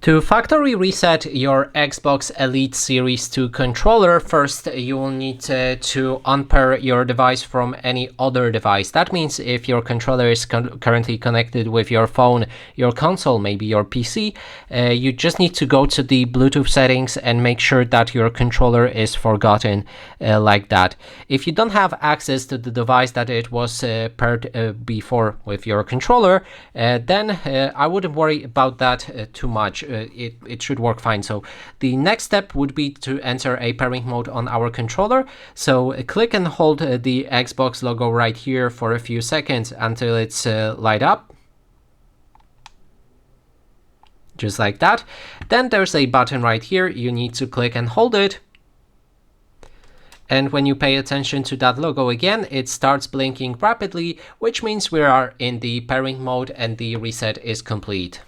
To factory reset your Xbox Elite Series 2 controller, first you will need to unpair your device from any other device. That means if your controller is currently connected with your phone, your console, maybe your PC, you just need to go to the Bluetooth settings and make sure that your controller is forgotten like that. If you don't have access to the device that it was paired before with your controller, then I wouldn't worry about that too much. It should work fine. So the next step would be to enter a pairing mode on our controller. So click and hold the Xbox logo right here for a few seconds until it's light up. Just like that. Then there's a button right here. You need to click and hold it. And when you pay attention to that logo again, it starts blinking rapidly, which means we are in the pairing mode and the reset is complete.